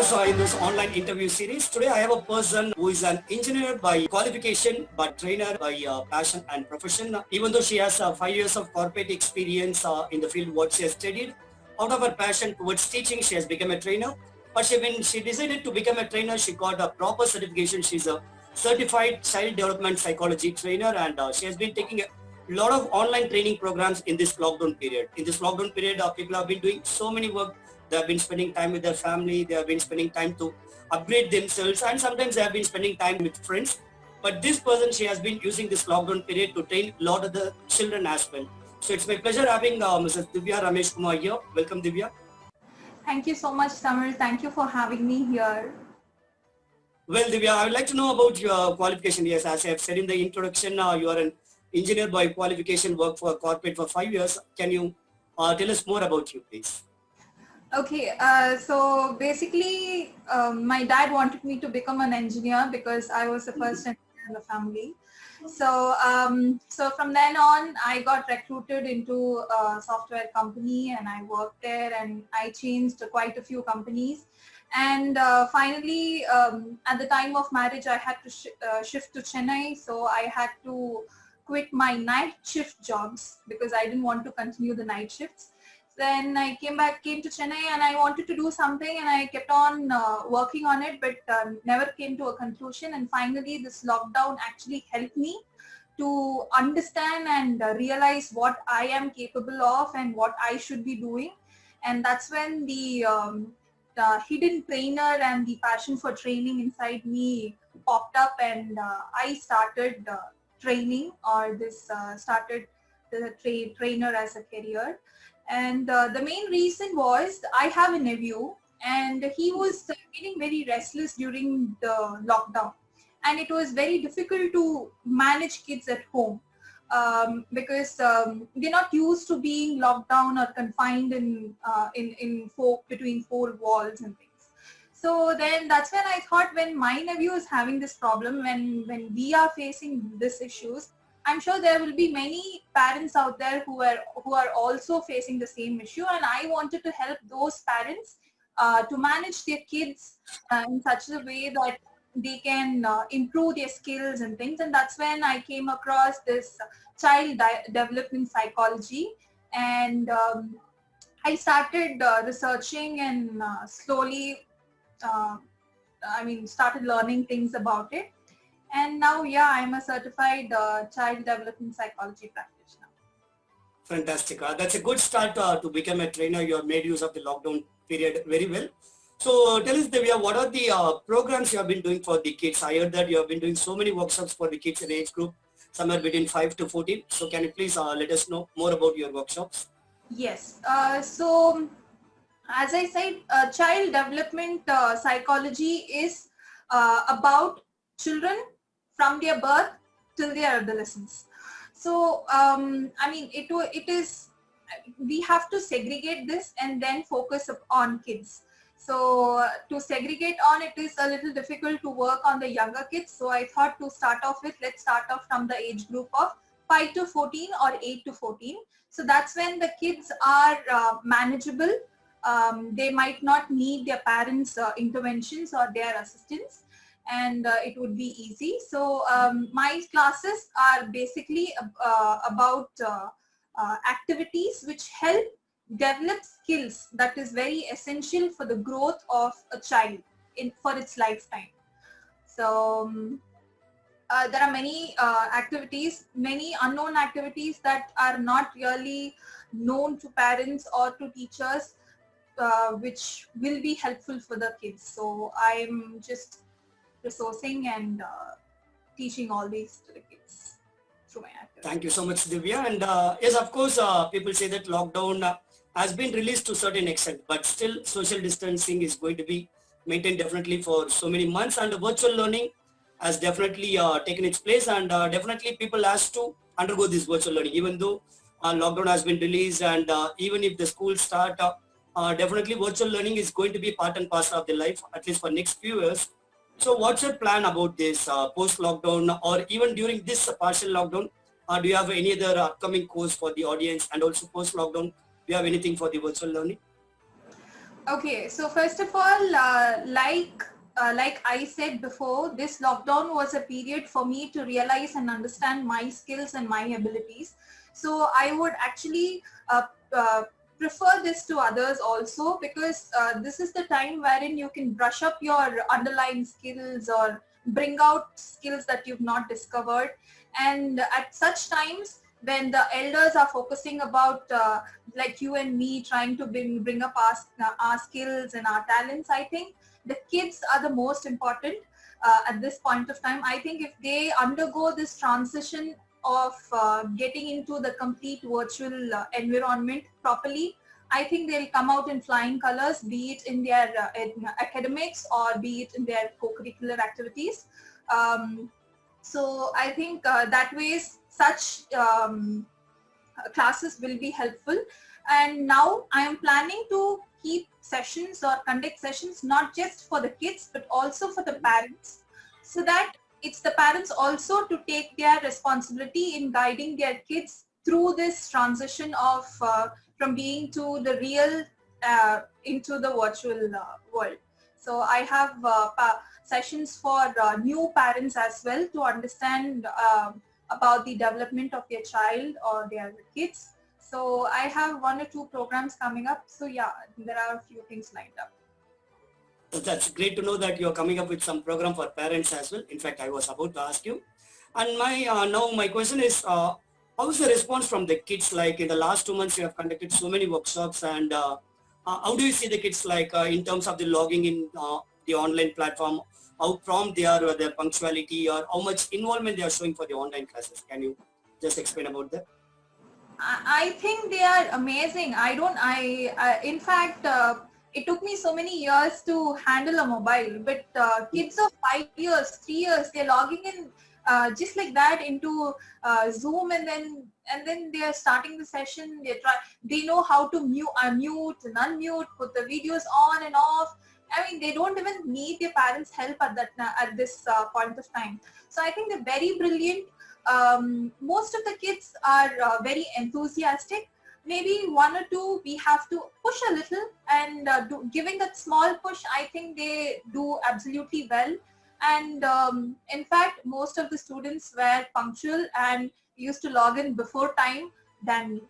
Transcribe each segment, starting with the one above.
viewers in this online interview series. Today I have a person who is an engineer by qualification but trainer by passion and profession. Even though she has 5 years of corporate experience in the field what she has studied, out of her passion towards teaching she has become a trainer. But when she decided to become a trainer, she got a proper certification. She's a certified child development psychology trainer, and she has been taking a lot of online training programs in this lockdown period. In this lockdown period, people have been doing so many work. They have been spending time with their family. They have been spending time to upgrade themselves, and sometimes they have been spending time with friends. But this person, she has been using this lockdown period to train a lot of the children as well. So it's my pleasure having Mrs. Divya RameshKumar here. Welcome, Divya. Thank you so much, Tamil. Thank you for having me here. Well, Divya, I would like to know about your qualification. Yes, as I have said in the introduction, you are an engineer by qualification, work for corporate for 5 years. Can you tell us more about you, please? Okay, so basically, my dad wanted me to become an engineer because I was the first engineer in the family. So, so from then on, I got recruited into a software company and I worked there, and I changed quite a few companies. And finally, at the time of marriage, I had to shift to Chennai. So I had to quit my night shift jobs because I didn't want to continue the night shifts. Then I came to Chennai and I wanted to do something, and I kept on working on it, but never came to a conclusion. And finally, this lockdown actually helped me to understand and realize what I am capable of and what I should be doing. And that's when the hidden trainer and the passion for training inside me popped up, and I started training, or this started the trainer as a career. And the main reason was I have a nephew, and he was feeling very restless during the lockdown, and it was very difficult to manage kids at home because they're not used to being locked down or confined in between four walls and things. So then that's when I thought, when my nephew is having this problem, when we are facing these issues, I'm sure there will be many parents out there who are also facing the same issue, and I wanted to help those parents to manage their kids in such a way that they can improve their skills and things. And that's when I came across this child development psychology, and I started researching and slowly, started learning things about it. And now, yeah, I'm a certified child development psychology practitioner. Fantastic. That's a good start to become a trainer. You have made use of the lockdown period very well. So tell us, Divya, what are the programs you have been doing for the kids? I heard that you have been doing so many workshops for the kids in age group, somewhere between 5 to 14. So can you please let us know more about your workshops? Yes. So as I said, child development psychology is about children from their birth till their adolescence. So, it is, we have to segregate this and then focus on kids. So to segregate on it is a little difficult to work on the younger kids. So I thought to start off with, let's start off from the age group of 5 to 14 or 8 to 14. So that's when the kids are manageable. They might not need their parents' interventions or their assistance, and it would be easy. So my classes are basically about activities which help develop skills that is very essential for the growth of a child for its lifetime. So there are many activities, many unknown activities that are not really known to parents or to teachers, which will be helpful for the kids. So I'm just resourcing and teaching all these to the kids through my activities. Thank you so much, Divya. And yes, of course, people say that lockdown has been released to a certain extent, but still social distancing is going to be maintained definitely for so many months, and virtual learning has definitely taken its place, and definitely people has to undergo this virtual learning, even though lockdown has been released, and even if the schools start, definitely virtual learning is going to be part and parcel of their life, at least for next few years. So what's your plan about this post-lockdown, or even during this partial lockdown? Do you have any other upcoming course for the audience? And also post-lockdown, do you have anything for the virtual learning? Okay, so first of all, like I said before, this lockdown was a period for me to realize and understand my skills and my abilities. So I would actually prefer this to others also, because this is the time wherein you can brush up your underlying skills or bring out skills that you've not discovered. And at such times when the elders are focusing about like you and me trying to bring up our skills and our talents, I think the kids are the most important at this point of time. I think if they undergo this transition of getting into the complete virtual environment properly, I think they'll come out in flying colors, be it in their in academics or be it in their co-curricular activities. So I think that ways such classes will be helpful. And now I am planning to keep sessions or conduct sessions not just for the kids but also for the parents, so that it's the parents also to take their responsibility in guiding their kids through this transition of from being to the real into the virtual world. So I have sessions for new parents as well to understand about the development of their child or their kids. So I have 1 or 2 programs coming up. So yeah, there are a few things lined up. That's great to know that you're coming up with some program for parents as well. In fact, I was about to ask you. And now my question is, how is the response from the kids? Like in the last 2 months, you have conducted so many workshops, and how do you see the kids like in terms of the logging in the online platform? How prompt they are, or their punctuality, or how much involvement they are showing for the online classes? Can you just explain about that? I think they are amazing. In fact, it took me so many years to handle a mobile, but kids of 5 years, 3 years, they're logging in just like that into Zoom, and then they are starting the session. They know how to mute and unmute, put the videos on and off. I mean, they don't even need their parents' help at this point of time. So I think they're very brilliant. Most of the kids are very enthusiastic. Maybe 1 or 2 we have to push a little, and giving that small push, I think they do absolutely well. And in fact, most of the students were punctual and used to log in before time than me.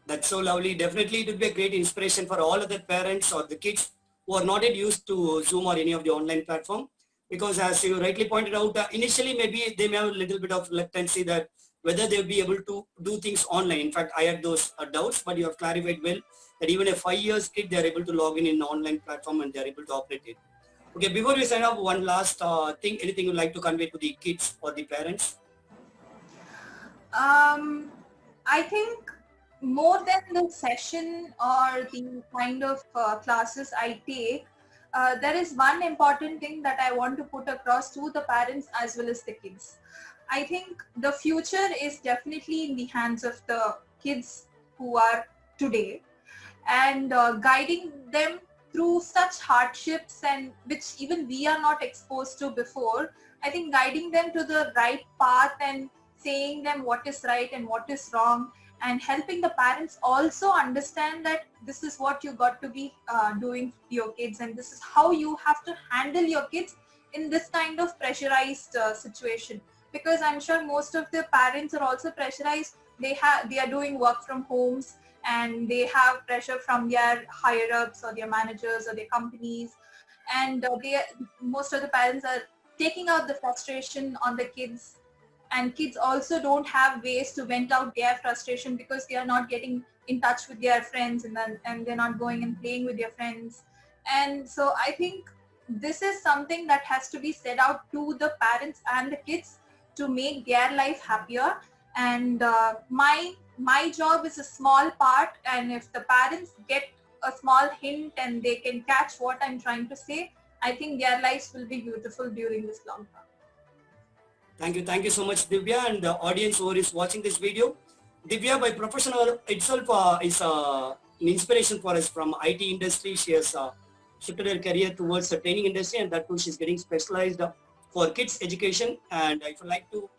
That's so lovely. Definitely it would be a great inspiration for all other parents or the kids who are not yet used to Zoom or any of the online platform. Because as you rightly pointed out, initially maybe they may have a little bit of reluctancy that whether they'll be able to do things online. In fact, I had those doubts, but you have clarified well that even a 5 years kid, they're able to log in an online platform and they're able to operate it. Okay, before we sign off, one last thing, anything you'd like to convey to the kids or the parents? I think more than the session or the kind of classes I take, there is one important thing that I want to put across to the parents as well as the kids. I think the future is definitely in the hands of the kids who are today, and guiding them through such hardships and which even we are not exposed to before. I think guiding them to the right path and saying them what is right and what is wrong, and helping the parents also understand that this is what you got to be doing to your kids, and this is how you have to handle your kids in this kind of pressurized situation. Because I'm sure most of the parents are also pressurized. They are doing work from homes, and they have pressure from their higher ups or their managers or their companies, and most of the parents are taking out the frustration on the kids, and kids also don't have ways to vent out their frustration because they are not getting in touch with their friends, and they're not going and playing with their friends. And so I think this is something that has to be said out to the parents and the kids to make their life happier. And my job is a small part, and if the parents get a small hint and they can catch what I'm trying to say, I think their lives will be beautiful during this lockdown. Thank you so much, Divya, and the audience who is watching this video. Divya, by profession itself, is an inspiration for us from IT industry. She has shifted her career towards the training industry, and that too she's getting specialized for kids education. And if you like to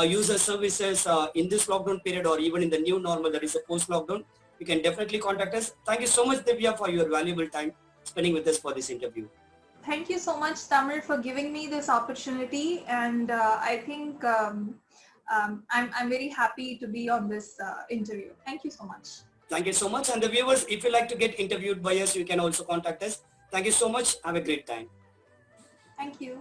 use her services in this lockdown period or even in the new normal, that is a post-lockdown, you can definitely contact us. Thank you so much, Divya, for your valuable time spending with us for this interview. Thank you so much, Tamil, for giving me this opportunity, and I think I'm very happy to be on this interview. Thank you so much. Thank you so much. And the viewers, if you like to get interviewed by us, you can also contact us. Thank you so much. Have a great time. Thank you.